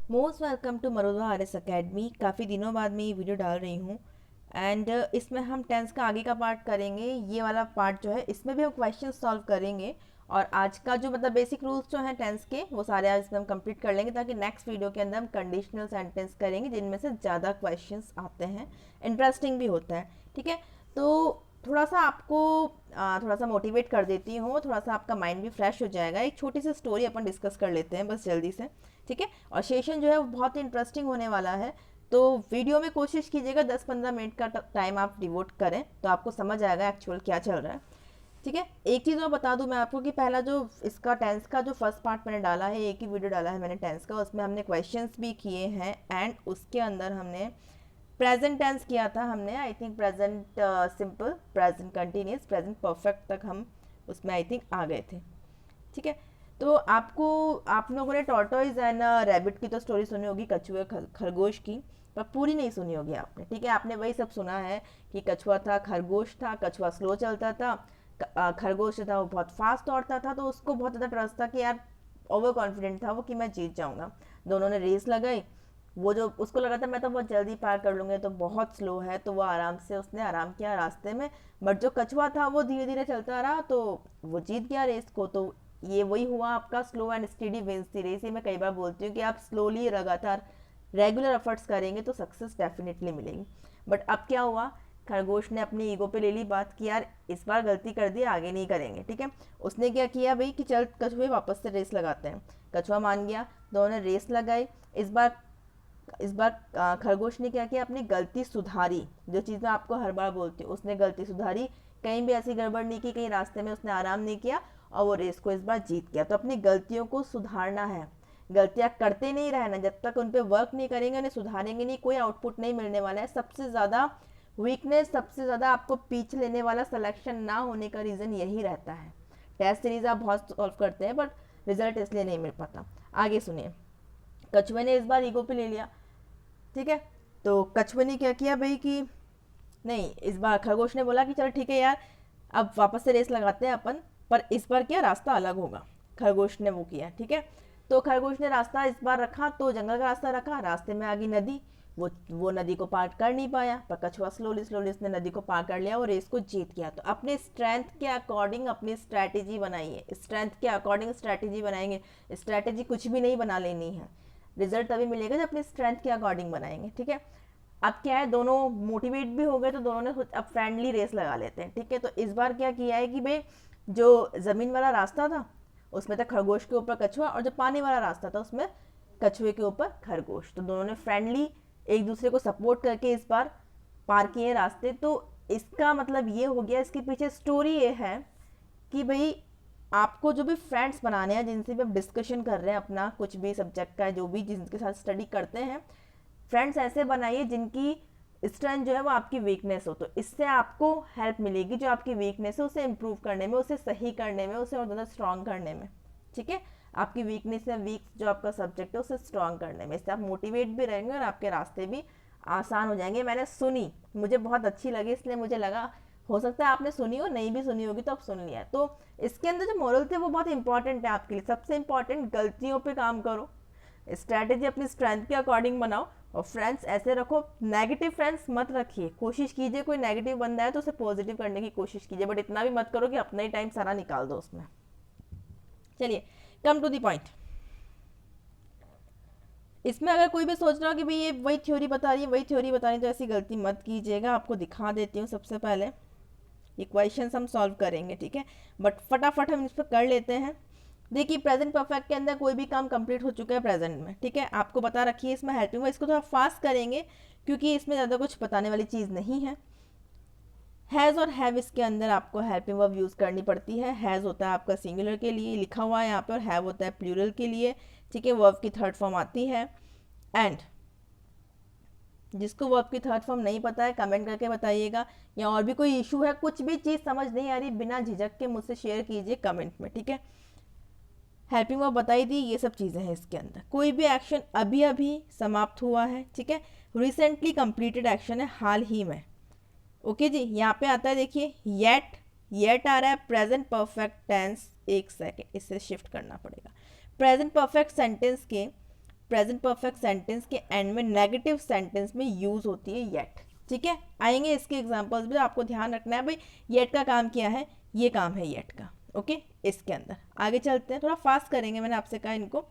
Most welcome to Maruda RS academy. काफ़ी दिनों बाद मैं ये वीडियो डाल रही हूँ एंड इसमें हम टेंस का आगे का पार्ट करेंगे। ये वाला पार्ट जो है इसमें भी हम क्वेश्चन सॉल्व करेंगे और आज का जो मतलब बेसिक रूल्स जो हैं टेंस के वो सारे आज इसमें हम कंप्लीट कर लेंगे ताकि नेक्स्ट वीडियो के अंदर हम कंडीशनल सेंटेंस करेंगे जिनमें से ज़्यादा क्वेश्चंस आते हैं, इंटरेस्टिंग भी होता है। ठीक है, तो थोड़ा सा आपको थोड़ा सा मोटिवेट कर देती हूँ, थोड़ा सा आपका माइंड भी फ्रेश हो जाएगा। एक छोटी सी स्टोरी अपन डिस्कस कर लेते हैं बस जल्दी से। ठीक है, और सेशन जो है वो बहुत ही इंटरेस्टिंग होने वाला है, तो वीडियो में कोशिश कीजिएगा 10-15 मिनट का टाइम आप डिवोट करें तो आपको समझ आएगा एक्चुअल क्या चल रहा है। ठीक है, एक चीज़ और बता दूं मैं आपको कि पहला जो इसका टेंस का जो फर्स्ट पार्ट मैंने डाला है, एक ही वीडियो डाला है मैंने टेंस का, उसमें हमने क्वेश्चंस भी किए हैं एंड उसके अंदर हमने प्रेजेंट टेंस किया था। हमने I think present simple, present continuous, present perfect तक हम उसमें आई थिंक आ गए थे। ठीक है, तो आपको आप लोगों ने टॉर्टोइज एंड रैबिट की तो स्टोरी सुनी होगी, कछुए खरगोश की, पर पूरी नहीं सुनी होगी आपने। ठीक है, आपने वही सब सुना है कि कछुआ था, खरगोश था, कछुआ स्लो चलता था, खरगोश था वो बहुत फास्ट दौड़ता था, तो उसको बहुत ज़्यादा ट्रस्ट था कि यार ओवर कॉन्फिडेंट था वो कि मैं जीत जाऊंगा। दोनों ने रेस लगाई, वो जो उसको लगा था मैं तो बहुत जल्दी पार कर लूँगी, तो बहुत स्लो है, तो वो आराम से उसने आराम किया रास्ते में। बट जो कछुआ था वो धीरे धीरे चलता रहा तो वो जीत गया रेस को। तो ये वही हुआ आपका slow and steady wins the race. ये मैं कई बार बोलती हूँ कि आप स्लोली लगातार रेगुलर एफर्ट्स करेंगे तो सक्सेस डेफिनेटली मिलेगी। बट अब क्या हुआ, खरगोश ने अपनी ईगो पे ले ली बात कि यार इस बार गलती कर दी, आगे नहीं करेंगे। ठीक है, उसने क्या किया भाई कि चल कछुए वापस से रेस लगाते हैं। कछुआ मान गया, दोनों ने रेस लगाई। इस बार खरगोश ने क्या किया, अपनी गलती सुधारी। जो चीज़ मैं आपको हर बार बोलती हूँ, उसने गलती सुधारी, कहीं भी ऐसी गड़बड़ नहीं की, कहीं रास्ते में उसने आराम नहीं किया और वो रेस को इस बार जीत गया। तो अपनी गलतियों को सुधारना है, गलतियाँ करते नहीं रहना। जब तक उन पर वर्क नहीं करेंगे, उन्हें सुधारेंगे नहीं, कोई आउटपुट नहीं मिलने वाला है। सबसे ज़्यादा वीकनेस, सबसे ज़्यादा आपको पीछे लेने वाला सिलेक्शन ना होने का रीज़न यही रहता है। टेस्ट सीरीज आप बहुत सॉल्व करते हैं बट रिजल्ट इसलिए नहीं मिल पाता। आगे सुनिए, कछुए ने इस बार ईगो पे ले लिया। ठीक है, तो कछुए ने क्या किया भाई कि नहीं, इस बार खरगोश ने बोला कि चलो ठीक है यार, अब वापस से रेस लगाते हैं अपन, पर इस बार क्या रास्ता अलग होगा। खरगोश ने वो किया। ठीक है, तो खरगोश ने रास्ता इस बार रखा, तो जंगल का रास्ता रखा, रास्ते में आ गई नदी। वो नदी को पार कर नहीं पाया, पर कछुआ स्लोली स्लोली उसने नदी को पार कर लिया और रेस को जीत गया। तो अपने स्ट्रेंथ के अकॉर्डिंग अपनी स्ट्रैटेजी बनाइए, स्ट्रेंथ के अकॉर्डिंग स्ट्रैटेजी बनाएंगे। स्ट्रैटेजी कुछ भी नहीं बना लेनी है, रिजल्ट तभी मिलेगा जब अपनी स्ट्रेंथ के अकॉर्डिंग बनाएंगे। ठीक है, अब क्या है, दोनों मोटिवेट भी हो गए तो दोनों ने अब फ्रेंडली रेस लगा लेते हैं। ठीक है, तो इस बार क्या किया है कि भाई जो ज़मीन वाला रास्ता था उसमें था खरगोश के ऊपर कछुआ, और जो पानी वाला रास्ता था उसमें कछुए के ऊपर खरगोश। तो दोनों ने फ्रेंडली एक दूसरे को सपोर्ट करके इस बार पार किए रास्ते। तो इसका मतलब ये हो गया, इसके पीछे स्टोरी ये है कि भाई आपको जो भी फ्रेंड्स बनाने हैं, जिनसे भी आप डिस्कशन कर रहे हैं अपना कुछ भी सब्जेक्ट का, जो भी जिनके साथ स्टडी करते हैं, फ्रेंड्स ऐसे बनाइए जिनकी स्ट्रेंथ जो है वो आपकी वीकनेस हो। तो इससे आपको हेल्प मिलेगी, जो आपकी वीकनेस है उसे इम्प्रूव करने में, उसे सही करने में, उसे और ज़्यादा स्ट्रॉन्ग करने में। ठीक है, आपकी वीकनेस या वीक जो आपका सब्जेक्ट है उसे स्ट्रॉन्ग करने में, इससे आप मोटिवेट भी रहेंगे और आपके रास्ते भी आसान हो जाएंगे। मैंने सुनी, मुझे बहुत अच्छी लगी, इसलिए मुझे लगा हो सकता है आपने सुनी हो, नहीं भी सुनी होगी तो आप सुन लिया। तो इसके अंदर जो मोरल थे वो बहुत इंपॉर्टेंट है आपके लिए। सबसे इंपॉर्टेंट, गलतियों पे काम करो, स्ट्रैटेजी अपनी स्ट्रेंथ के अकॉर्डिंग बनाओ, और फ्रेंड्स ऐसे रखो, नेगेटिव फ्रेंड्स मत रखिए। कोशिश कीजिए कोई नेगेटिव बंदा है तो उसे पॉजिटिव करने की कोशिश कीजिए, बट इतना भी मत करो कि अपना ही टाइम सारा निकाल दो उसमें। चलिए, कम टू द पॉइंट। इसमें अगर कोई भी सोच रहा हो कि भाई ये वही थ्योरी बता रही है, वही थ्योरी बता रही है, तो ऐसी गलती मत कीजिएगा। आपको दिखा देती हूँ सबसे पहले, ये क्वेश्चन हम सॉल्व करेंगे। ठीक है, बट फटाफट हम इस पर कर लेते हैं। देखिए, प्रेजेंट परफेक्ट के अंदर कोई भी काम कंप्लीट हो चुका है प्रेजेंट में। ठीक है, आपको बता रखी है इसमें हेल्पिंग वर्ब, इसको थोड़ा फास्ट करेंगे क्योंकि इसमें ज़्यादा कुछ बताने वाली चीज़ नहीं है। हैज़ और हैव, इसके अंदर आपको हेल्पिंग वर्ब यूज़ करनी पड़ती है। हैज़ होता है आपका सिंगुलर के लिए लिखा हुआ है यहाँ पर, हैव होता है प्लूरल के लिए। ठीक है, वर्ब की थर्ड फॉर्म आती है एंड। जिसको वर्ब की थर्ड फॉर्म नहीं पता है कमेंट करके बताइएगा, या और भी कोई इशू है, कुछ भी चीज़ समझ नहीं आ रही, बिना झिझक के मुझसे शेयर कीजिए कमेंट में। ठीक है, हेल्पिंग वर्ब बताई दी, ये सब चीज़ें हैं इसके अंदर। कोई भी एक्शन अभी अभी समाप्त हुआ है। ठीक है, रिसेंटली कंप्लीटेड एक्शन है, हाल ही में। ओके जी, यहाँ पे आता है देखिए येट, येट आ रहा है प्रेजेंट परफेक्ट टेंस। एक सेकेंड, इससे शिफ्ट करना पड़ेगा। प्रेजेंट परफेक्ट सेंटेंस के प्रेजेंट परफेक्ट सेंटेंस के एंड में नेगेटिव सेंटेंस में यूज होती है येट। ठीक है, आएंगे इसके एग्जांपल्स भी, आपको ध्यान रखना है भाई येट का काम क्या है, ये काम है येट का। ओके, इसके अंदर आगे चलते हैं, थोड़ा फास्ट करेंगे, मैंने आपसे कहा इनको।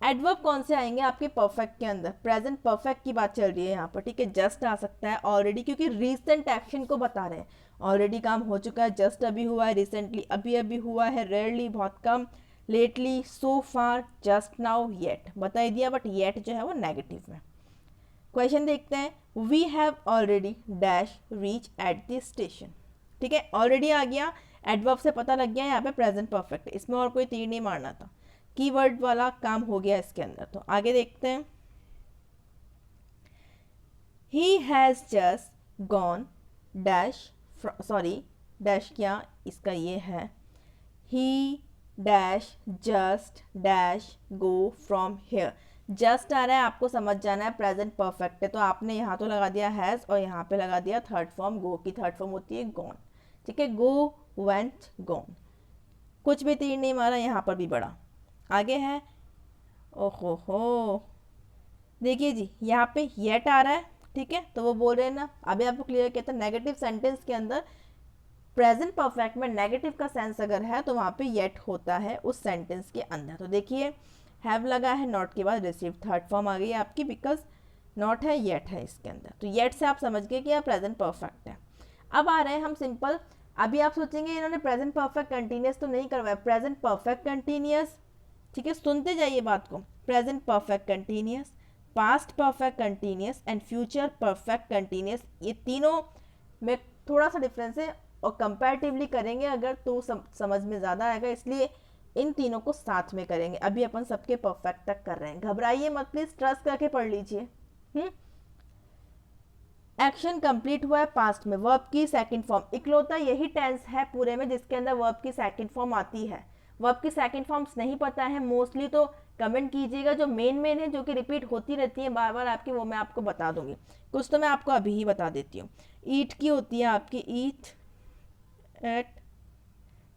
एडवर्ब कौन से आएंगे आपके परफेक्ट के अंदर, प्रेजेंट परफेक्ट की बात चल रही है यहाँ पर। ठीक है, जस्ट आ सकता है, ऑलरेडी, क्योंकि रिसेंट एक्शन को बता रहे हैं, ऑलरेडी काम हो चुका है, जस्ट अभी हुआ है, रिसेंटली अभी अभी हुआ है, रेयरली बहुत कम, लेटली, सो फार, जस्ट नाउ, येट बता ही दिया, बट येट जो है वो नेगेटिव में। क्वेश्चन देखते हैं, we have already dash reach at the station. ठीक है, ऑलरेडी आ गया, एडवर्ब से पता लग गया यहाँ पे प्रेजेंट परफेक्ट, इसमें और कोई तीर नहीं मारना था, कीवर्ड वाला काम हो गया इसके अंदर। तो आगे देखते हैं, he has just gone dash, sorry dash क्या इसका ये है, he dash just dash go from here. Just आ रहा है, आपको समझ जाना है प्रेजेंट परफेक्ट है, तो आपने यहाँ तो लगा दिया हैज़ और यहाँ पे लगा दिया थर्ड फॉर्म, गो की थर्ड फॉर्म होती है गॉन। ठीक है, गो, वेंट, गॉन, कुछ भी तीर नहीं मारा, यहाँ पर भी बड़ा। आगे है, ओहो हो, देखिए जी यहाँ पे येट आ रहा है। ठीक है, तो वो बोल रहे हैं ना, अभी आपको क्लियर किया था, नेगेटिव सेंटेंस के अंदर प्रेजेंट परफेक्ट में नेगेटिव का सेंस अगर है तो वहाँ पे येट होता है उस सेंटेंस के अंदर। तो देखिए हैव लगा है, नॉट के बाद रिसीव, थर्ड फॉर्म आ गई है आपकी, बिकॉज नॉट है, येट है इसके अंदर। तो येट से आप समझ गए कि यह प्रेजेंट परफेक्ट है। अब आ रहे हैं हम सिंपल, अभी आप सोचेंगे इन्होंने प्रेजेंट परफेक्ट कंटिन्यूस तो नहीं करवाया, प्रेजेंट परफेक्ट कंटिन्यूस। ठीक है, सुनते जाइए बात को, present perfect continuous, past perfect continuous and future perfect continuous, ये तीनों में थोड़ा सा डिफरेंस है और कंपैरेटिवली करेंगे अगर तो समझ में ज़्यादा आएगा, इसलिए इन तीनों को साथ में करेंगे। अभी अपन सबके परफेक्ट तक कर रहे हैं, घबराइए मत प्लीज, ट्रस्ट करके पढ़ लीजिए। एक्शन कंप्लीट हुआ है पास्ट में, वर्ब की सेकंड फॉर्म, इकलौता यही टेंस है पूरे में जिसके अंदर वर्ब की सेकंड फॉर्म आती है। वर्ब की सेकंड फॉर्म्स नहीं पता है मोस्टली तो कमेंट कीजिएगा, जो मेन है जो कि रिपीट होती रहती है बार बार आपकी, वो मैं आपको बता दूंगी, कुछ तो मैं आपको अभी ही बता देती हूँ। ईट की होती है आपकी ईट एट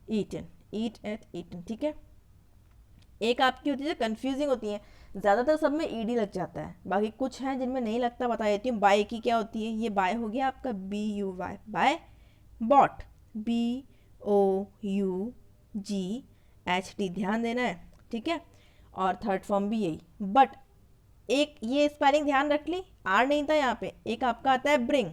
ईटन, ईट एट ईटन। ठीक है, एक आपकी होती है कंफ्यूजिंग होती है, ज़्यादातर सब में ईडी लग जाता है, बाकी कुछ हैं जिनमें नहीं लगता, बता देती हूँ। बाय की क्या होती है, ये बाय हो गया आपका b u y, buy. Bought, b o u g h t, ध्यान देना है। ठीक है, और थर्ड फॉर्म भी यही, बट एक ये स्पेलिंग ध्यान रख ली, आर नहीं था यहाँ पे। एक आपका आता है ब्रिंग,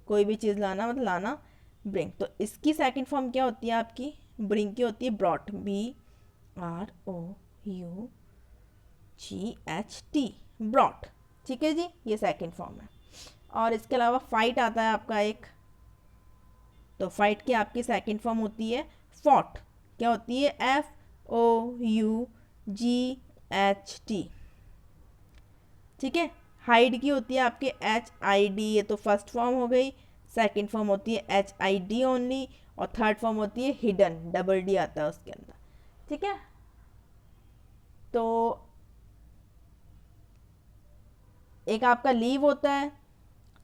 कोई भी चीज़ लाना मतलब लाना, ब्रिंग, तो इसकी सेकंड फॉर्म क्या होती है आपकी, ब्रिंग की होती है brought, b r o u g h t, brought. ठीक है जी, ये सेकंड फॉर्म है। और इसके अलावा फाइट आता है आपका एक, तो फाइट की आपकी सेकंड फॉर्म होती है फॉट, क्या होती है, f o u g h t. ठीक है, हाइड की होती है आपके एच आई डी, ये तो फर्स्ट फॉर्म हो गई, सेकंड फॉर्म होती है एच आई डी ओनली, और थर्ड फॉर्म होती है हिडन, डबल डी आता है उसके अंदर। ठीक है, तो एक आपका लीव होता है,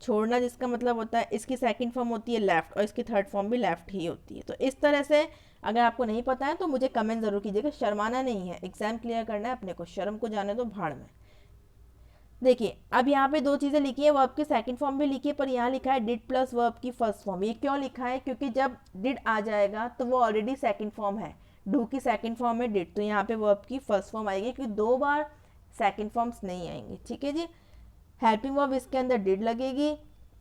छोड़ना जिसका मतलब होता है, इसकी सेकंड फॉर्म होती है लेफ्ट और इसकी थर्ड फॉर्म भी लेफ्ट ही होती है। तो इस तरह से अगर आपको नहीं पता है तो मुझे कमेंट जरूर कीजिएगा, शर्माना नहीं है, एग्जाम क्लियर करना है अपने को, शर्म को जाने दो भाड़ में। देखिए अब यहाँ पे दो चीज़ें लिखी है, वर्ब की सेकंड फॉर्म भी लिखी है, पर यहाँ लिखा है डिड प्लस वर्ब की फर्स्ट फॉर्म। ये क्यों लिखा है, क्योंकि जब डिड आ जाएगा तो वो ऑलरेडी सेकंड फॉर्म है, डू की सेकंड फॉर्म है डिड, तो यहाँ पे वर्ब की फर्स्ट फॉर्म आएगी, क्योंकि दो बार सेकंड फॉर्म्स नहीं आएंगे। ठीक है जी, हेल्पिंग वर्ब इसके अंदर डिड लगेगी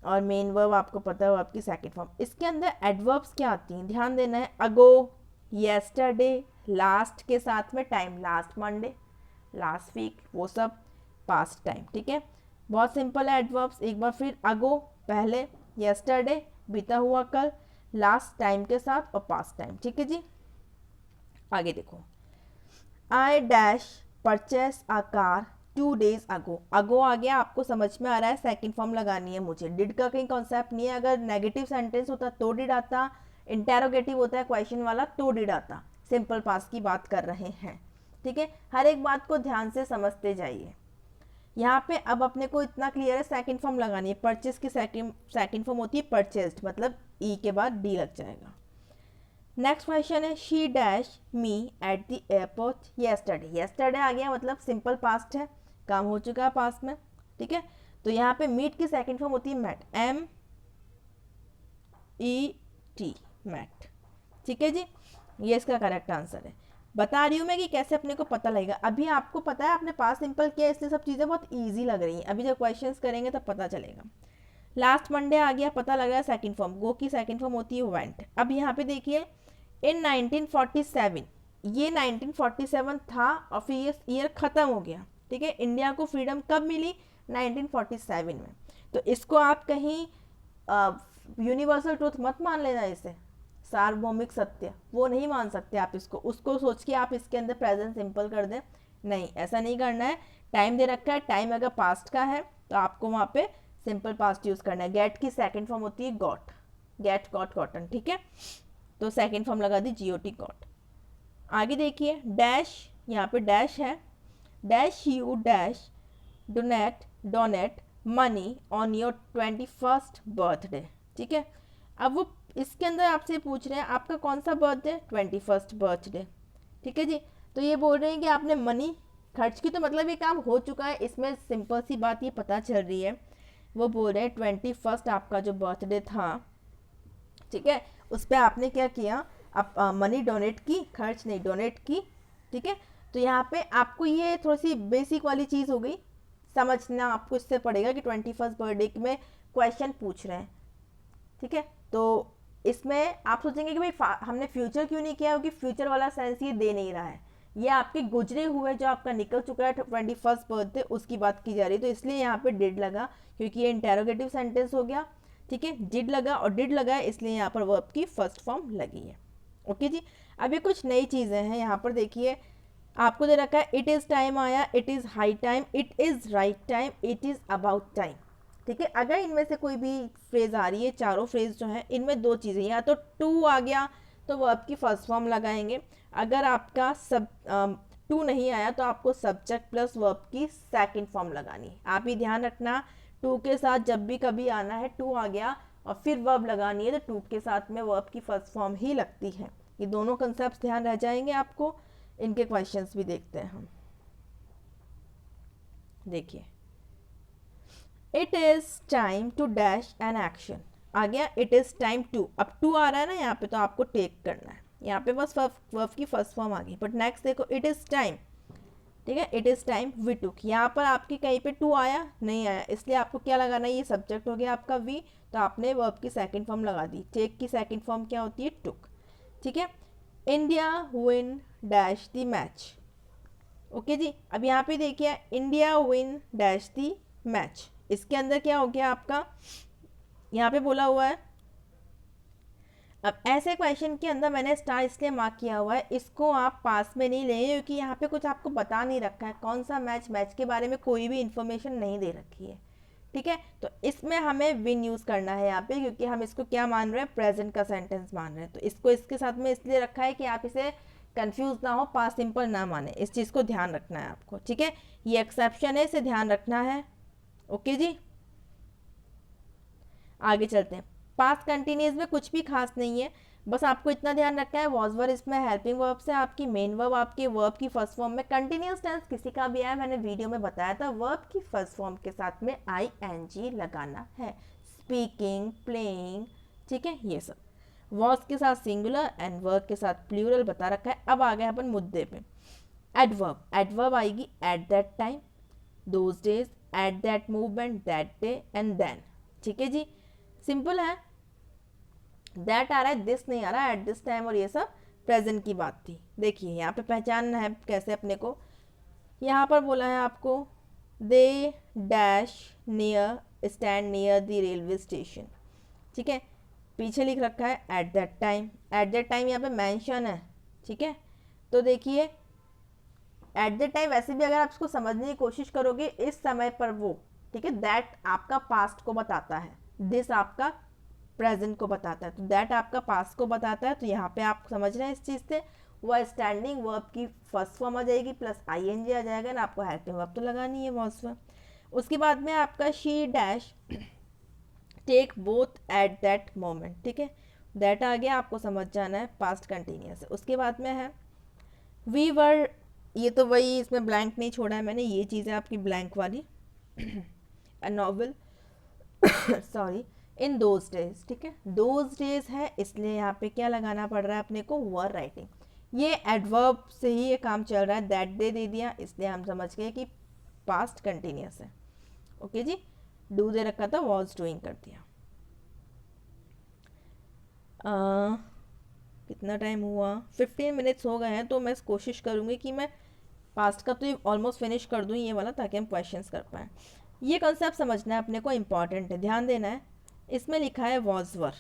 और मेन वर्ब आपको पता है वर्ब की सेकंड फॉर्म। इसके अंदर एडवर्ब्स क्या आती हैं, ध्यान देना है, अगो, येस्टरडे, लास्ट के साथ में time, last Monday, last week, वो सब पास्ट टाइम। ठीक है, बहुत सिंपल है एडवर्ब्स, एक बार फिर, अगो पहले, येस्टरडे बीता हुआ कल, लास्ट टाइम के साथ और पास्ट टाइम। ठीक है जी, आगे देखो, I dash purchase a car 2 days अगो, अगो आ गया, आपको समझ में आ रहा है, सेकंड फॉर्म लगानी है मुझे, डिड का कहीं कॉन्सेप्ट नहीं है, अगर नेगेटिव सेंटेंस होता तो डिड आता, इंटेरोगेटिव होता है क्वेश्चन वाला तो डिड आता, सिंपल पास्ट की बात कर रहे हैं। ठीक है, हर एक बात को ध्यान से समझते जाइए। यहाँ पे अब अपने को इतना क्लियर है, सेकंड फॉर्म लगानी है, परचेज की सेकंड फॉर्म होती है परचेस्ड, मतलब ई के बाद डी लग जाएगा। नेक्स्ट क्वेश्चन है she dash me at the airport yesterday. Yesterday आ गया मतलब सिंपल पास्ट है, काम हो चुका है पास्ट में, ठीक है। तो यहाँ पे मीट की सेकंड फॉर्म होती है मैट, MET, मैट, ठीक है जी। ये इसका करेक्ट आंसर है। बता रही हूँ मैं कि कैसे अपने को पता लगेगा। अभी आपको पता है आपने पास्ट सिंपल किया, इसलिए सब चीज़ें बहुत ईजी लग रही हैं। अभी जब क्वेश्चंस करेंगे तब पता चलेगा। लास्ट मंडे आ गया, पता लग रहा है सेकंड फॉर्म, गो की सेकंड फॉर्म होती है वेंट। अब यहाँ पे देखिए इन 1947, ये 1947 था और फिर ये ईयर ख़त्म हो गया, ठीक है। इंडिया को फ्रीडम कब मिली? 1947 में। तो इसको आप कहीं यूनिवर्सल ट्रूथ मत मान लेना, इसे सार्वभौमिक सत्य वो नहीं मान सकते आप इसको, उसको सोच के आप इसके अंदर प्रेजेंट सिंपल कर दें, नहीं ऐसा नहीं करना है। टाइम दे रखा है, टाइम अगर पास्ट का है तो आपको वहाँ पे सिंपल पास्ट यूज़ करना है। गेट की सेकंड फॉर्म होती है गॉट, गेट गॉट कॉटन, ठीक है। तो सेकंड फॉर्म लगा दी GOT गॉट। आगे देखिए डैश, यहाँ पे डैश है, dash you dash donate money on your 21st birthday, ठीक है। अब वो इसके अंदर आपसे पूछ रहे हैं आपका कौन सा बर्थडे? 21st बर्थडे, ठीक है जी। तो ये बोल रहे हैं कि आपने मनी खर्च की, तो मतलब ये काम हो चुका है। इसमें सिंपल सी बात ये पता चल रही है, वो बोल रहे हैं 21st आपका जो बर्थडे था, ठीक है, उस पर आपने क्या किया? आप मनी डोनेट की, खर्च नहीं, डोनेट की, ठीक है। तो यहाँ पे आपको ये थोड़ी सी बेसिक वाली चीज़ हो गई, समझना आपको इससे पड़ेगा कि 21st बर्थडे में क्वेश्चन पूछ रहे हैं, ठीक है। तो इसमें आप सोचेंगे कि भाई हमने फ्यूचर क्यों नहीं किया, क्योंकि फ्यूचर वाला सेंस ये दे नहीं रहा है, ये आपके गुजरे हुए जो आपका निकल चुका है 21st बर्थडे उसकी बात की जा रही है। तो इसलिए यहाँ पे डिड लगा, क्योंकि ये इंटेरोगेटिव सेंटेंस हो गया, ठीक है। डिड लगा और डिड लगा है, इसलिए यहाँ पर वर्ब की फर्स्ट फॉर्म लगी है। ओके जी। अभी कुछ नई चीज़ें हैं यहाँ पर, देखिए आपको दे रखा है इट इज़ टाइम आया, it is high time, it is right time, it is about time, ठीक है। अगर इनमें से कोई भी फ्रेज आ रही है, चारों फ्रेज जो है इनमें दो चीज़ें, या तो टू आ गया तो वर्ब की फर्स्ट फॉर्म लगाएंगे, अगर आपका सब टू नहीं आया तो आपको सब्जेक्ट प्लस वर्ब की सेकंड फॉर्म लगानी है। आप ही ध्यान रखना, टू के साथ जब भी कभी आना है, टू आ गया और फिर वर्ब लगानी है तो टू के साथ में वर्ब की फर्स्ट फॉर्म ही लगती है। ये दोनों कंसेप्ट ध्यान रह जाएंगे आपको। इनके क्वेश्चंस भी देखते हैं हम। देखिए it is time to dash an action आ गया, इट इज़ टाइम टू, अब टू आ रहा है ना यहाँ पे, तो आपको टेक करना है, यहाँ पे बस वर्ब की फर्स्ट फॉर्म आ गई। बट नेक्स्ट देखो इट इज़ टाइम, ठीक है, it is time we took, यहाँ पर आपकी कहीं पे टू आया नहीं आया, इसलिए आपको क्या लगाना है, ये सब्जेक्ट हो गया आपका वी, तो आपने वर्ब की सेकंड फॉर्म लगा दी। टेक की सेकंड फॉर्म क्या होती है? टुक, ठीक है। India win dash the match, okay जी। अब यहाँ पे देखिए India win dash the match, इसके अंदर क्या हो गया आपका, यहाँ पे बोला हुआ है। अब ऐसे क्वेश्चन के अंदर मैंने स्टार इसलिए मार्क किया हुआ है, इसको आप पास में नहीं लें क्योंकि यहाँ पे कुछ आपको बता नहीं रखा है कौन सा मैच, मैच के बारे में कोई भी इंफॉर्मेशन नहीं दे रखी है, ठीक है। तो इसमें हमें विन यूज़ करना है यहाँ पे, क्योंकि हम इसको क्या मान रहे हैं, प्रेजेंट का सेंटेंस मान रहे हैं। तो इसको इसके साथ में इसलिए रखा है कि आप इसे कंफ्यूज ना हो, पास सिंपल ना माने, इस चीज़ को ध्यान रखना है आपको, ठीक है। ये एक्सेप्शन है, इसे ध्यान रखना है, ओके जी। आगे चलते हैं। पास्ट कंटिन्यूस में कुछ भी खास नहीं है, बस आपको इतना ध्यान रखना है वॉज वर्ब इसमें हेल्पिंग वर्ब से आपकी मेन वर्ब आपके वर्ब की फर्स्ट फॉर्म में, कंटिन्यूस टेंस किसी का भी आया, मैंने वीडियो में बताया था, वर्ब की फर्स्ट फॉर्म के साथ में ING लगाना है, स्पीकिंग, प्लेइंग, ठीक है, ये सब। वॉज के साथ सिंगुलर एंड वर्ब के साथ प्लूरल बता रखा है। अब आ गए अपन मुद्दे पे। एडवर्ब, एडवर्ब आएगी at that time, those days, at that movement, that day and then, ठीक है जी, सिंपल है। दैट आ रहा है, दिस नहीं आ रहा, एट दिस टाइम, और ये सब प्रेजेंट की बात थी। देखिए यहाँ पे पहचानना है कैसे अपने को, यहाँ पर बोला है आपको they dash near, stand near the railway station, ठीक है, पीछे लिख रखा है eight that time, eight that time यहाँ पे मेंशन है, ठीक है। तो देखिए एट दैट टाइम वैसे भी अगर आप इसको समझने की कोशिश करोगे, इस समय पर वो, ठीक है, दैट आपका पास्ट को बताता है, दिस आपका प्रेजेंट को बताता है, तो दैट आपका पास्ट को बताता है। तो यहाँ पे आप समझ रहे हैं इस चीज़ से, वह स्टैंडिंग वर्ब की फर्स्ट फॉर्म आ जाएगी प्लस ING आ जाएगा ना, आपको हेल्पिंग वर्ब तो लगानी है वॉज वर्ब। उसके बाद में आपका she dash take both at that moment, ठीक है, दैट आ गया, आपको समझ जाना है पास्ट कंटिन्यूस है। उसके बाद में है वी वर, ये तो वही, इसमें ब्लैंक नहीं छोड़ा है मैंने, ये चीज़ है आपकी ब्लैंक वाली। A novel sorry in those days, ठीक है, दोज डेज है इसलिए यहाँ पे क्या लगाना पड़ रहा है अपने को, वर राइटिंग। ये एडवर्ब से ही ये काम चल रहा है, दैट दे दिया इसलिए हम समझ गए कि पास्ट कंटिन्यूस है। ओके जी, डू दे रखा था, वॉज डूइंग कर दिया। कितना टाइम हुआ, 15 मिनट्स हो गए हैं, तो मैं कोशिश करूँगी कि मैं पास्ट का तो ऑलमोस्ट फिनिश कर दूँ ये वाला, ताकि हम क्वेश्चंस कर पाएँ। ये कंसेप्ट समझना है अपने को, इम्पॉर्टेंट है, ध्यान देना है। इसमें लिखा है वॉज वर,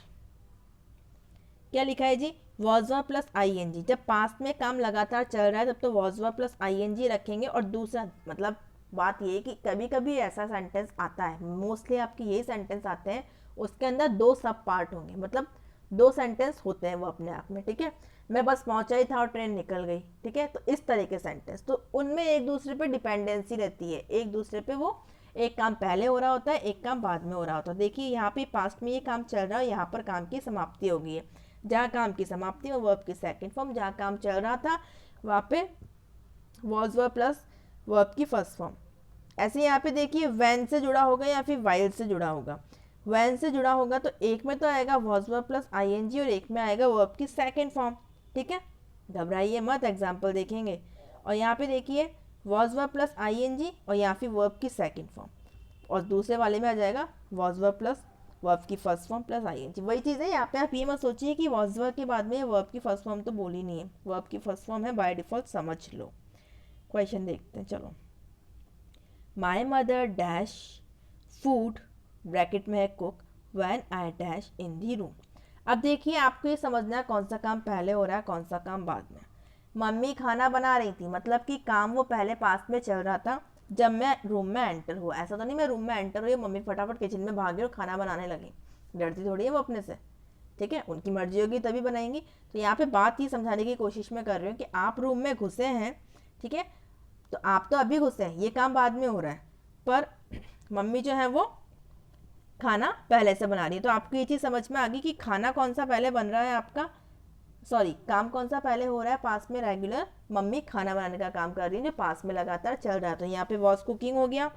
क्या लिखा है जी, वॉज वर प्लस आईएनजी। जब पास्ट में काम लगातार चल रहा है तब तो वॉज वर प्लस आईएनजी रखेंगे। और दूसरा मतलब बात ये है कि कभी कभी ऐसा सेंटेंस आता है, मोस्टली आपके यही सेंटेंस आते हैं, उसके अंदर दो सब पार्ट होंगे, मतलब दो सेंटेंस होते हैं वो अपने आप में, ठीक है। मैं बस पहुंचा ही था और ट्रेन निकल गई, ठीक है, तो इस तरह के सेंटेंस, तो उनमें एक दूसरे पे डिपेंडेंसी रहती है, एक दूसरे पे वो एक काम पहले हो रहा होता है, एक काम बाद में हो रहा होता है। देखिए यहाँ पे पास्ट में ये काम चल रहा है, यहाँ पर काम की समाप्ति हो गई है। जहाँ काम की समाप्ति हो वर्ब की सेकंड फॉर्म, जहाँ काम चल रहा था वहाँ पे वॉज वर्ब प्लस वर्ब की फर्स्ट फॉर्म। ऐसे यहाँ पे देखिए वैन से जुड़ा होगा या फिर वाइल से जुड़ा होगा। वैन से जुड़ा होगा तो एक में तो आएगा वॉज वर्ब प्लस आईएनजी और एक में आएगा वर्ब की सेकंड फॉर्म, ठीक है, घबराइए मत, एग्जाम्पल देखेंगे। और यहाँ पे देखिए वॉज वर्ब प्लस आईएनजी और यहाँ फिर वर्ब की सेकंड फॉर्म, और दूसरे वाले में आ जाएगा वॉज वर्ब प्लस वर्ब की फर्स्ट फॉर्म प्लस आईएनजी। वही चीज़ है, यहाँ पे आप ये मत सोचिए कि वॉज वर्ब के बाद में वर्ब की फर्स्ट फॉर्म तो बोली नहीं है, वर्ब की फर्स्ट फॉर्म है बाय डिफॉल्ट, समझ लो। क्वेश्चन देखते हैं, चलो। माई मदर डैश फूड, ब्रैकेट में है cook, when I dash in the room. अब देखिए आपको ये समझना है कौन सा काम पहले हो रहा है, कौन सा काम बाद में। मम्मी खाना बना रही थी, मतलब कि काम वो पहले पास में चल रहा था जब मैं रूम में एंटर हुआ। ऐसा तो नहीं मैं रूम में एंटर हुई, मम्मी फटाफट किचन में भागी और खाना बनाने लगी, डरती थोड़ी है वो अपने से, ठीक है, उनकी मर्जी होगी तभी बनाएंगी। तो यहाँ पे बात ये समझाने की कोशिश में कर रही हूँ कि आप रूम में घुसे हैं, ठीक है, तो आप तो अभी घुसे हैं, ये काम बाद में हो रहा है, पर मम्मी जो है वो खाना पहले से बना रही है। तो आपको ये चीज़ समझ में आ गई कि खाना कौन सा पहले बन रहा है आपका, सॉरी काम कौन सा पहले हो रहा है, पास में रेगुलर मम्मी खाना बनाने का काम कर रही है जो पास में लगातार चल रहा है। तो यहाँ पे वॉज कुकिंग हो गया।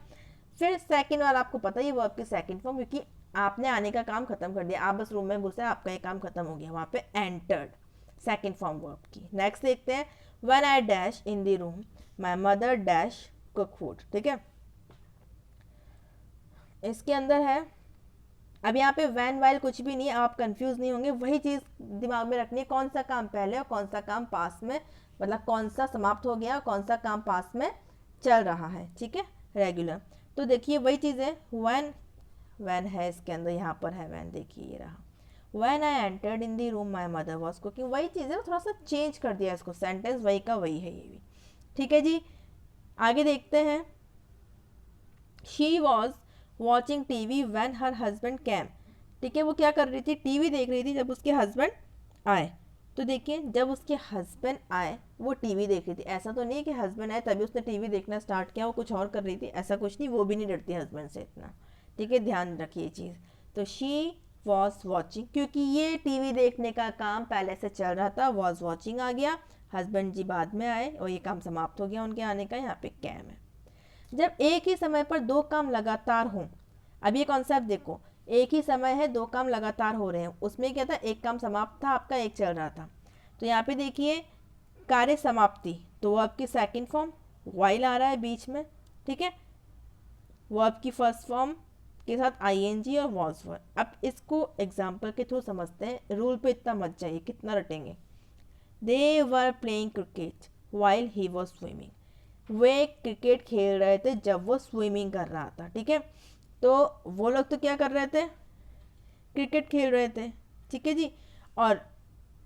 फिर सेकंड वाला आपको पता ही वर्ब की सेकंड फॉर्म, क्योंकि आपने आने का काम खत्म कर दिया, आप बस रूम में घुसे, आपका ये काम खत्म हो गया, वहाँ पे एंटर्ड, सेकंड फॉर्म वर्ब की। नेक्स्ट देखते हैं, when I dash in the room my mother dash cook food, ठीक है। इसके अंदर है, अब यहाँ पे वैन वाइल कुछ भी नहीं है, आप कंफ्यूज नहीं होंगे, वही चीज़ दिमाग में रखनी है, कौन सा काम पहले और कौन सा काम पास में, मतलब कौन सा समाप्त हो गया और कौन सा काम पास में चल रहा है, ठीक है, रेगुलर। तो देखिए वही चीज़ है, वैन, वैन है इसके अंदर, यहाँ पर है वैन, देखिए ये रहा, when I entered in the room my mother was cooking, वही चीज़ है, थोड़ा सा चेंज कर दिया इसको, सेंटेंस वही का वही है ये भी, ठीक है जी। आगे देखते हैं, she was watching TV when her husband came, ठीक है, वो क्या कर रही थी, टीवी देख रही थी जब उसके हस्बैंड आए। तो देखिए जब उसके हस्बैंड आए वो टीवी देख रही थी, ऐसा तो नहीं कि हस्बैंड आए तभी उसने टीवी देखना स्टार्ट किया, वो कुछ और कर रही थी, ऐसा कुछ नहीं, वो भी नहीं डरती हस्बैंड से इतना, ठीक है, ध्यान रखिए ये चीज़। तो शी वॉज वॉचिंग, क्योंकि ये टीवी देखने का काम पहले से चल रहा था, वॉज वॉचिंग आ गया, हस्बैंड जी बाद में आए और ये काम समाप्त हो गया उनके आने का, यहाँ पे कैम है। जब एक ही समय पर दो काम लगातार हों, अब ये कॉन्सेप्ट देखो, एक ही समय है दो काम लगातार हो रहे हैं, उसमें क्या था, एक काम समाप्त था आपका, एक चल रहा था। तो यहाँ पे देखिए कार्य समाप्ति, तो वर्ब की सेकंड फॉर्म वाइल आ रहा है बीच में, ठीक है, वर्ब की फर्स्ट फॉर्म के साथ आईएनजी और वॉज वर्ब। अब इसको एग्जाम्पल के थ्रू समझते हैं, रूल पे इतना मत जाइए, कितना रटेंगे। They were playing cricket while he was swimming, वे क्रिकेट खेल रहे थे जब वो स्विमिंग कर रहा था, ठीक है, तो वो लोग तो क्या कर रहे थे, क्रिकेट खेल रहे थे, ठीक है जी, और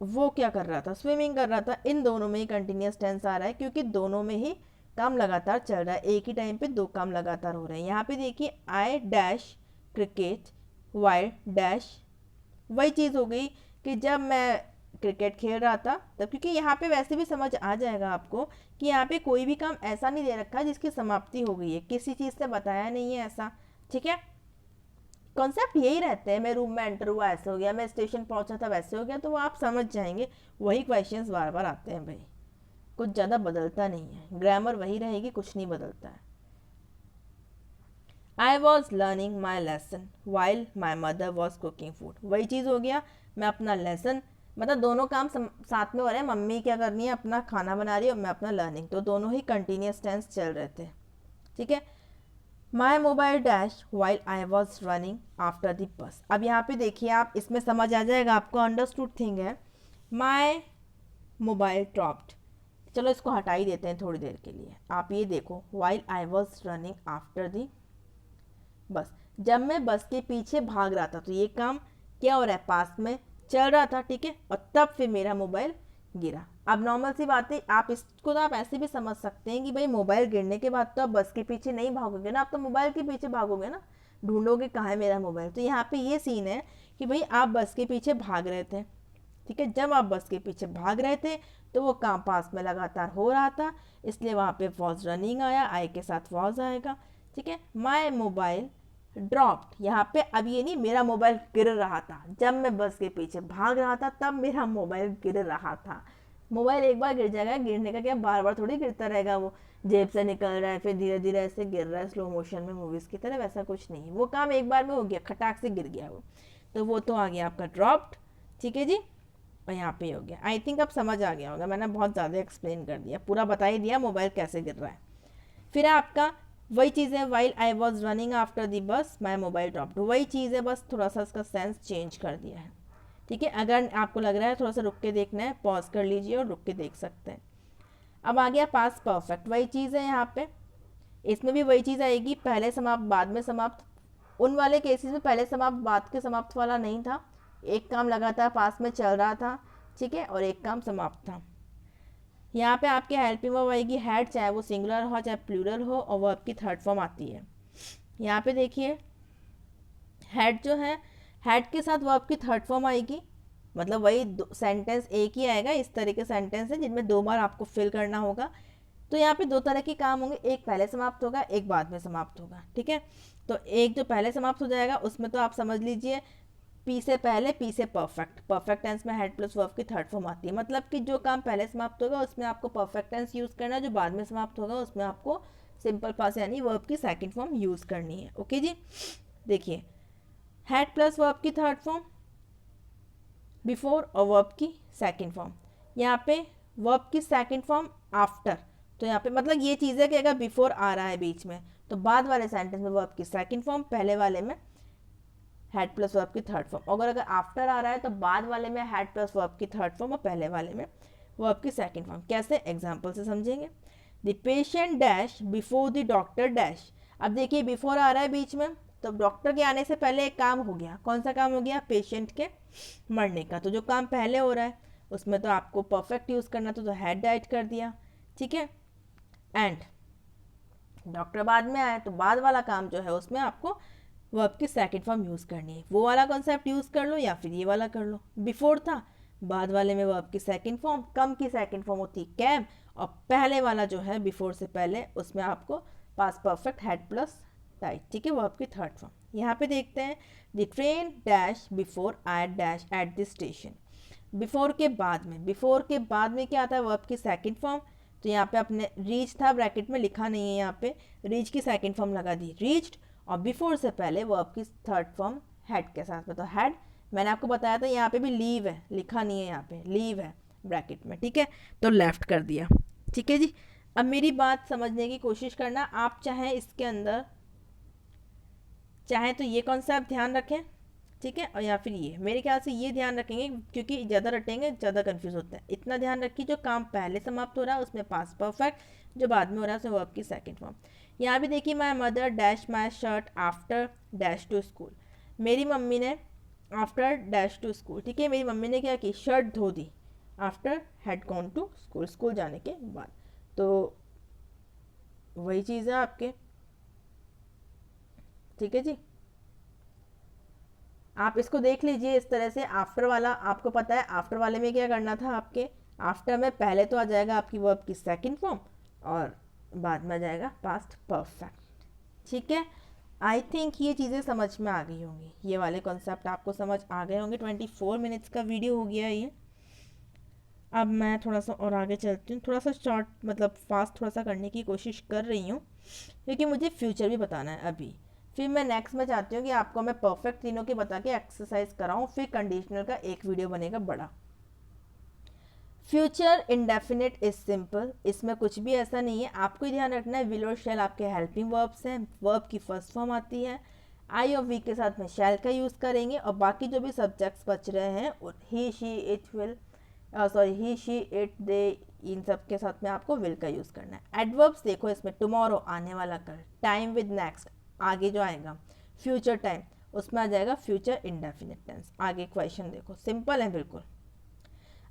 वो क्या कर रहा था, स्विमिंग कर रहा था। इन दोनों में ही कंटिन्यूस टेंस आ रहा है क्योंकि दोनों में ही काम लगातार चल रहा है, एक ही टाइम पे दो काम लगातार हो रहे हैं। यहाँ पे देखिए I dash cricket while dash, वही चीज़ हो गई कि जब मैं क्रिकेट खेल रहा था तब, क्योंकि यहाँ पे वैसे भी समझ आ जाएगा आपको कि यहाँ पे कोई भी काम ऐसा नहीं दे रखा जिसकी समाप्ति हो गई है, किसी चीज़ से बताया नहीं है ऐसा, ठीक है। कॉन्सेप्ट यही रहते हैं, मैं रूम में एंटर हुआ ऐसे हो गया, मैं स्टेशन पहुंचा था वैसे हो गया, तो वो आप समझ जाएंगे। वही क्वेश्चंस बार बार आते हैं भाई, कुछ ज़्यादा बदलता नहीं है, ग्रामर वही रहेगी, कुछ नहीं बदलता है। I was learning my lesson while my mother was cooking food, वही चीज़ हो गया, मैं अपना लेसन, मतलब दोनों काम साथ में हो रहे हैं, मम्मी क्या करनी है अपना खाना बना रही है और मैं अपना लर्निंग, तो दोनों ही कंटिन्यूस टेंस चल रहे थे, ठीक है। My mobile dash while I was running after the bus, अब यहाँ पे देखिए आप, इसमें समझ आ जाएगा आपको, अंडरस्टूड थिंग है। माई मोबाइल ड्रॉप्ड, चलो इसको हटा ही देते हैं थोड़ी देर के लिए। आप ये देखो, while I was running after the बस, जब मैं बस के पीछे भाग रहा था, तो ये काम क्या हो रहा है, पास में चल रहा था, ठीक है, और तब फिर मेरा मोबाइल गिरा। अब नॉर्मल सी बात है, आप इसको तो आप ऐसे भी समझ सकते हैं कि भाई मोबाइल गिरने के बाद तो आप बस के पीछे नहीं भागोगे ना, आप तो मोबाइल के पीछे भागोगे ना, ढूंढोगे कहाँ है मेरा मोबाइल। तो यहाँ पे ये सीन है कि भाई आप बस के पीछे भाग रहे थे, ठीक है, जब आप बस के पीछे भाग रहे थे तो वो काम पास में लगातार हो रहा था, इसलिए वहाँ पे वॉज रनिंग आया, आई के साथ वॉज आएगा, ठीक है। माई मोबाइल ड्रॉप्ड, यहाँ पे अब ये नहीं मेरा मोबाइल गिर रहा था, जब मैं बस के पीछे भाग रहा था तब मेरा मोबाइल गिर रहा था। मोबाइल एक बार गिर जाएगा, गिरने का क्या, बार बार थोड़ी गिरता रहेगा, वो जेब से निकल रहा है फिर धीरे धीरे ऐसे गिर रहा है स्लो मोशन में मूवीज़ की तरह, वैसा कुछ नहीं है, वो काम एक बार में हो गया, खटाक से गिर गया वो, तो वो तो आ गया आपका ड्रॉप्ड, ठीक है जी। और यहाँ पे हो गया, आई थिंक अब समझ आ गया होगा, मैंने बहुत ज़्यादा एक्सप्लेन कर दिया, पूरा बता ही दिया मोबाइल कैसे गिर रहा है। फिर आपका वही चीज़ है, while I was running after the बस माई मोबाइल ड्रॉप्ड, वही चीज़ है, बस थोड़ा सा इसका सेंस चेंज कर दिया है, ठीक है। अगर आपको लग रहा है थोड़ा सा रुक के देखना है, पॉज कर लीजिए और रुक के देख सकते हैं। अब आ गया पास्ट परफेक्ट, वही चीज़ है यहाँ पे, इसमें भी वही चीज़ आएगी, पहले समाप्त बाद में समाप्त। उन वाले केसेस में पहले समाप्त बाद के समाप्त वाला नहीं था, एक काम लगातार पास में चल रहा था, ठीक है, और एक काम समाप्त था। यहाँ पे आपके हेल्पिंग वर्ब आएगी हैड, चाहे वो सिंगुलर हो चाहे प्लूरल हो, और वर्ब की थर्ड फॉर्म आती है। यहाँ पे देखिए हैड जो है, हैड के साथ वर्ब की थर्ड फॉर्म आएगी, मतलब वही सेंटेंस एक ही आएगा, इस तरह के सेंटेंस है जिनमें दो बार आपको फिल करना होगा। तो यहाँ पे दो तरह के काम होंगे, एक पहले समाप्त होगा, एक बाद में समाप्त होगा, ठीक है। तो एक जो पहले समाप्त हो जाएगा उसमें तो आप समझ लीजिए पी से पहले, पी से परफेक्ट, परफेक्ट टेंस में हेड प्लस वर्ब की थर्ड फॉर्म आती है, मतलब कि जो काम पहले समाप्त होगा उसमें आपको परफेक्ट टेंस यूज़ करना है, जो बाद में समाप्त होगा उसमें आपको सिंपल पास्ट यानी वर्ब की सेकंड फॉर्म यूज़ करनी है। ओके जी, देखिए हेड प्लस वर्ब की थर्ड फॉर्म बिफोर और वर्ब की सेकंड फॉर्म, यहाँ पे वर्ब की सेकंड फॉर्म आफ्टर, तो यहाँ पे मतलब ये चीज़ है कि अगर बिफोर आ रहा है बीच में तो बाद वाले सेंटेंस में वर्ब की सेकंड फॉर्म, पहले वाले में हेड प्लस वर्ब की थर्ड फॉर्म, अगर आफ्टर आ रहा है तो बाद वाले में हेड प्लस वर्ब की थर्ड फॉर्म और पहले वाले में वर्ब की सेकंड फॉर्म। कैसे, एग्जांपल से समझेंगे। The patient dash before the doctor dash, अब देखिए बिफोर आ रहा है बीच में, तो डॉक्टर के आने से पहले एक काम हो गया, कौन सा काम हो गया, पेशेंट के मरने का। तो जो काम पहले हो रहा है उसमें तो आपको परफेक्ट यूज़ करना था, तो हैड डाइट कर दिया, ठीक है। एंड डॉक्टर बाद में आया तो बाद वाला काम जो है उसमें आपको वर्ब की सेकंड फॉर्म यूज़ करनी है, वो वाला कॉन्सेप्ट यूज़ कर लो या फिर ये वाला कर लो। बिफोर था, बाद वाले में वर्ब की सेकंड फॉर्म, कम की सेकंड फॉर्म होती कैम, और पहले वाला जो है बिफोर से पहले उसमें आपको past perfect head plus diet, ठीक है, वर्ब की थर्ड फॉर्म। यहाँ पे देखते हैं the train dash before I dash at the station, before के बाद में, बिफोर के बाद में क्या आता है, वर्ब की सेकंड फॉर्म, तो यहाँ पे अपने रीच था, ब्रैकेट में लिखा नहीं है, यहाँ पे रीच की सेकंड फॉर्म लगा दी रीच्ड, और बिफोर से पहले वर्ब की थर्ड फॉर्म हैड के साथ में, तो हैड मैंने आपको बताया था, यहाँ पे भी लीव है, लिखा नहीं है, यहाँ पे लीव है ब्रैकेट में, ठीक है, तो लेफ्ट कर दिया, ठीक है जी। अब मेरी बात समझने की कोशिश करना, आप चाहे इसके अंदर चाहे तो ये कॉन्सेप्ट ध्यान रखें, ठीक है, और या फिर ये, मेरे ख्याल से ये ध्यान रखेंगे क्योंकि ज़्यादा रटेंगे ज़्यादा कंफ्यूज होता है। इतना ध्यान रखिए जो काम पहले समाप्त हो रहा है उसमें पास्ट परफेक्ट, जो बाद में हो रहा है उसमें वर्ब की सेकंड फॉर्म। यहाँ भी देखिए my mother dash my shirt after dash to school, मेरी मम्मी ने आफ्टर डैश टू स्कूल, ठीक है, मेरी मम्मी ने क्या की, शर्ट धो दी after had gone to school, school जाने के बाद, तो वही चीज़ है आपके, ठीक है जी। आप इसको देख लीजिए इस तरह से, आफ्टर वाला आपको पता है, आफ्टर वाले में क्या करना था आपके, आफ्टर में पहले तो आ जाएगा आपकी वर्ब की सेकंड फॉर्म और बाद में आ जाएगा पास्ट परफेक्ट, ठीक है। आई थिंक ये चीज़ें समझ में आ गई होंगी, ये वाले कॉन्सेप्ट आपको समझ आ गए होंगे। 24 मिनट्स का वीडियो हो गया ये। अब मैं थोड़ा सा और आगे चलती हूँ, थोड़ा सा शॉर्ट मतलब फास्ट थोड़ा सा करने की कोशिश कर रही हूँ, क्योंकि मुझे फ्यूचर भी बताना है अभी। फिर मैं नेक्स्ट में चाहती हूँ कि आपको मैं परफेक्ट तीनों के बता के एक्सरसाइज कराऊँ, फिर कंडीशनल का एक वीडियो बनेगा बड़ा। फ्यूचर इंडेफिनिट इज सिंपल, इसमें कुछ भी ऐसा नहीं है, आपको ध्यान रखना है विल और शैल आपके हेल्पिंग वर्ब्स हैं, वर्ब की फर्स्ट फॉर्म आती है, आई और वी के साथ में शैल का यूज़ करेंगे, और बाकी जो भी सब्जेक्ट्स बच रहे हैं he she it will he she it they, इन सब के साथ में आपको विल का यूज़ करना है। एडवर्ब्स देखो इसमें टुमारो आने वाला कल, टाइम विद नेक्स्ट आगे जो आएगा, फ्यूचर टाइम उसमें आ जाएगा फ्यूचर इंडेफिनिट टेंस। आगे क्वेश्चन देखो सिंपल है बिल्कुल,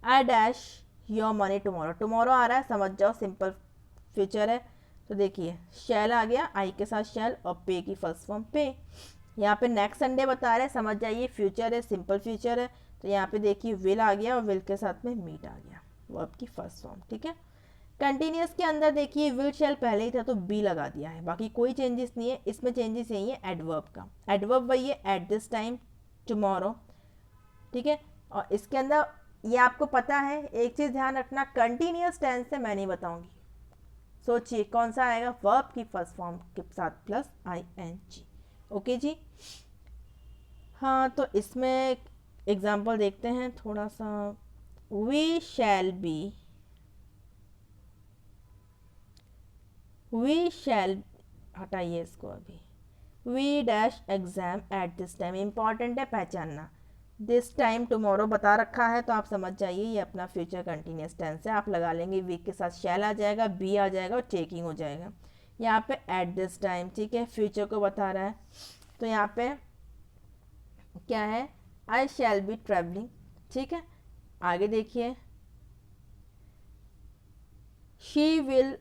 I dash your money tomorrow, tomorrow आ रहा है समझ जाओ, सिंपल फ्यूचर है। तो देखिए शैल आ गया, आई के साथ शैल और पे की फर्स्ट फॉर्म पे। यहाँ पे नेक्स्ट संडे बता रहे हैं, समझ जाइए फ्यूचर है, सिंपल फ्यूचर है। तो यहाँ पे देखिए विल आ गया और विल के साथ में मीट आ गया, वर्ब की फर्स्ट फॉर्म, ठीक है। कंटिन्यूस के अंदर देखिए विल शैल पहले ही था तो बी लगा दिया है, बाकी कोई चेंजेस नहीं है। इसमें चेंजेस यही है एडवर्ब का, एडवर्ब वही है एट दिस टाइम टुमारो, ठीक है। और इसके अंदर ये आपको पता है, एक चीज़ ध्यान रखना, कंटिन्यूस टेंस से मैं नहीं बताऊंगी, सोचिए कौन सा आएगा, वर्ब की फर्स्ट फॉर्म के साथ प्लस ing। ओके जी। हाँ तो इसमें एग्जाम्पल देखते हैं थोड़ा सा। We shall be, we shall, हटाइए इसको अभी, we dash exam at this time, important है पहचानना, दिस टाइम टुमारो बता रखा है तो आप समझ जाइए ये अपना फ्यूचर कंटिन्यूस टेंस है। आप लगा लेंगे वीक के साथ शैल आ जाएगा, बी आ जाएगा और चेकिंग हो जाएगा। यहाँ पे एट दिस टाइम, ठीक है, फ्यूचर को बता रहा है, तो यहाँ पे क्या है, आई शैल बी ट्रेवलिंग, ठीक है। आगे देखिए शी विल,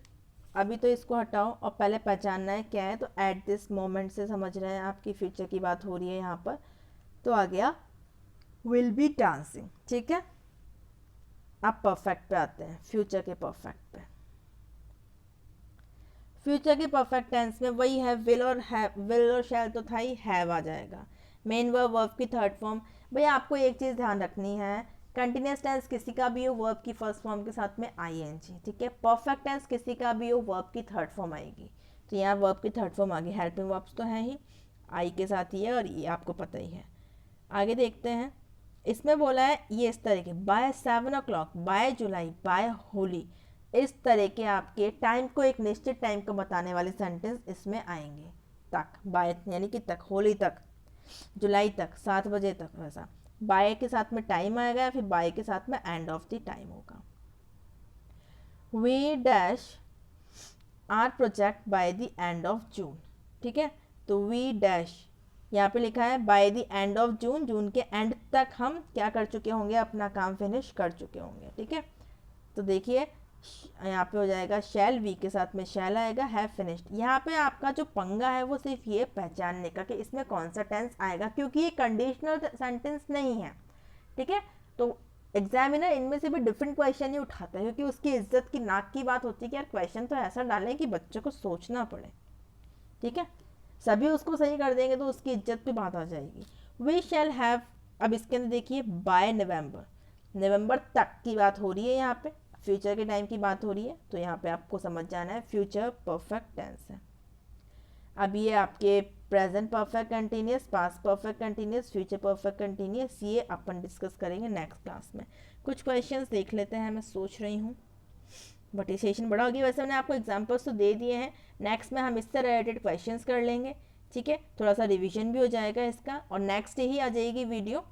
अभी तो इसको हटाओ और पहले पहचानना है क्या है, तो एट दिस मोमेंट से समझ रहे हैं आपकी फ्यूचर की बात हो रही है यहाँ पर, तो आ गया विल बी डांसिंग, ठीक है। अब परफेक्ट पे आते हैं, फ्यूचर के परफेक्ट पे। फ्यूचर के परफेक्ट टेंस में वही है, विल और विल और शैल तो था ही, हैव आ जाएगा। मेन वर्ब, वर्ब की थर्ड फॉर्म। भैया आपको एक चीज़ ध्यान रखनी है, कंटिन्यूस टेंस किसी का भी हो वर्ब की फर्स्ट फॉर्म के साथ में ing, ठीक है। परफेक्ट टेंस किसी का भी हो वर्ब की थर्ड फॉर्म आएगी, तो यहाँ वर्ब की थर्ड फॉर्म आ गई, हेल्पिंग वर्ब्स तो है ही, आई के साथ ही है और ये आपको पता ही है। आगे देखते हैं, इसमें बोला है ये इस तरह के, बाय 7 o'clock, बाय जुलाई, बाय होली, इस तरह के आपके टाइम को, एक निश्चित टाइम को बताने वाले सेंटेंस इसमें आएंगे। तक, बाय यानी कि तक, होली तक, जुलाई तक, 7 बजे तक, वैसा बाय के साथ में टाइम आएगा, फिर बाय के साथ में एंड ऑफ द टाइम होगा। We dash are project by the end of June, ठीक है। तो वी डैश यहाँ पे लिखा है by the end of June, June के एंड तक हम क्या कर चुके होंगे, अपना काम फिनिश कर चुके होंगे, ठीक है। तो देखिए यहाँ पे हो जाएगा शैल, वी के साथ में शैल आएगा, हैव फिनिश्ड। यहाँ पे आपका जो पंगा है वो सिर्फ ये पहचानने का कि इसमें कौन सा टेंस आएगा, क्योंकि ये कंडीशनल सेंटेंस नहीं है, ठीक है। तो एग्जामिनर इनमें से भी डिफरेंट क्वेश्चन ही उठाता है, क्योंकि उसकी इज्जत की नाक की बात होती है कि यार क्वेश्चन तो ऐसा डालें कि बच्चों को सोचना पड़े, ठीक है। सभी उसको सही कर देंगे तो उसकी इज्जत पे बात आ जाएगी। वी शैल हैव, अब इसके अंदर देखिए बाय नवंबर, नवंबर तक की बात हो रही है, यहाँ पे फ्यूचर के टाइम की बात हो रही है, तो यहाँ पे आपको समझ जाना है फ्यूचर परफेक्ट टेंस है। अब ये आपके present perfect continuous, past perfect continuous, future perfect continuous, ये अपन डिस्कस करेंगे नेक्स्ट क्लास में। कुछ क्वेश्चंस देख लेते हैं, मैं सोच रही हूँ, बट ये सेशन बड़ा हो गया। वैसे मैंने आपको एग्जांपल्स तो दे दिए हैं, नेक्स्ट में हम इससे रिलेटेड क्वेश्चंस कर लेंगे, ठीक है। थोड़ा सा रिवीजन भी हो जाएगा इसका, और नेक्स्ट डे ही आ जाएगी वीडियो,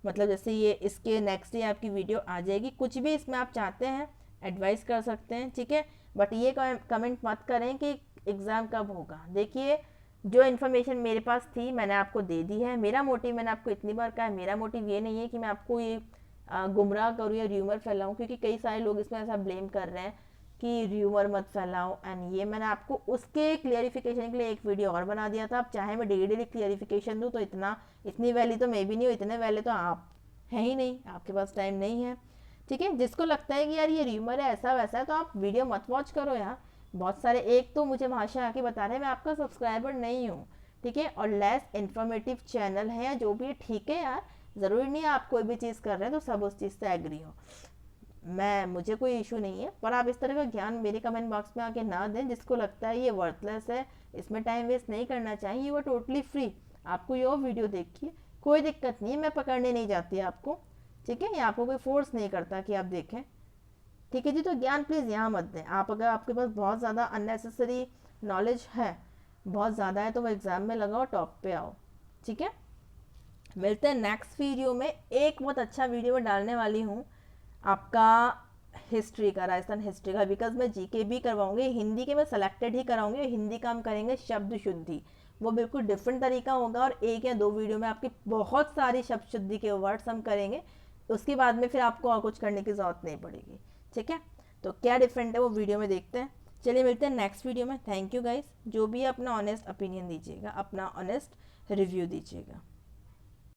मतलब जैसे ये इसके नेक्स्ट डे आपकी वीडियो आ जाएगी। कुछ भी इसमें आप चाहते हैं एडवाइस कर सकते हैं, ठीक है। बट ये कमेंट मत करें कि एग्ज़ाम कब होगा। देखिए जो इन्फॉर्मेशन मेरे पास थी मैंने आपको दे दी है। मेरा मोटिव, मैंने आपको इतनी बार कहा है, मेरा मोटिव ये नहीं है कि मैं आपको ये गुमराह करूँ या र्यूमर फैलाऊँ, क्योंकि कई सारे लोग इसमें ऐसा ब्लेम कर रहे हैं कि र्यूमर मत फैलाओ एंड ये, मैंने आपको उसके क्लियरिफिकेशन के लिए एक वीडियो और बना दिया था। अब चाहे मैं डेली डेली क्लियरिफिकेशन दूँ तो इतनी वैली तो मैं भी नहीं हूँ, इतने वैले तो आप है ही नहीं, आपके पास टाइम नहीं है, ठीक है। जिसको लगता है कि यार ये र्यूमर है ऐसा वैसा है, तो आप वीडियो मत वॉच करो यार। बहुत सारे, एक तो मुझे वहाँ से आके बता रहे हैं मैं आपका सब्सक्राइबर नहीं हूँ, ठीक है, और लेस इन्फॉर्मेटिव चैनल है या जो भी है, ठीक है यार, ज़रूरी नहीं है आप कोई भी चीज़ कर रहे हैं तो सब उस चीज़ से एग्री हो, मुझे कोई इशू नहीं है, पर आप इस तरह का ज्ञान मेरे कमेंट बॉक्स में आके ना दें। जिसको लगता है ये वर्थलेस है, इसमें टाइम वेस्ट नहीं करना चाहिए, यू आर टोटली फ्री, आपको ये वीडियो देखिए, कोई दिक्कत नहीं है, मैं पकड़ने नहीं जाती आपको, ठीक है, या आपको कोई फोर्स नहीं करता कि आप देखें, ठीक है जी। तो ज्ञान प्लीज़ यहाँ मत दें आप, अगर आपके पास बहुत ज़्यादा अननेसेसरी नॉलेज है, बहुत ज़्यादा है, तो वो एग्ज़ाम में लगाओ, टॉप पे आओ, ठीक है। मिलते हैं नेक्स्ट वीडियो में, एक बहुत अच्छा वीडियो डालने वाली हूँ आपका हिस्ट्री का, राजस्थान हिस्ट्री का, बिकॉज मैं जीके भी करवाऊंगी, हिंदी के मैं सेलेक्टेड ही कराऊंगी, हिंदी का हम करेंगे शब्द शुद्धि, वो बिल्कुल डिफरेंट तरीका होगा, और 1 या 2 वीडियो में आपकी बहुत सारी शब्द शुद्धि के वर्ड्स हम करेंगे, उसके बाद में फिर आपको और कुछ करने की ज़रूरत नहीं पड़ेगी, ठीक है। तो क्या डिफरेंट है वो वीडियो में देखते हैं, चलिए मिलते हैं नेक्स्ट वीडियो में। थैंक यू गाइस, जो भी अपना ऑनेस्ट ओपिनियन दीजिएगा, अपना ऑनेस्ट रिव्यू दीजिएगा।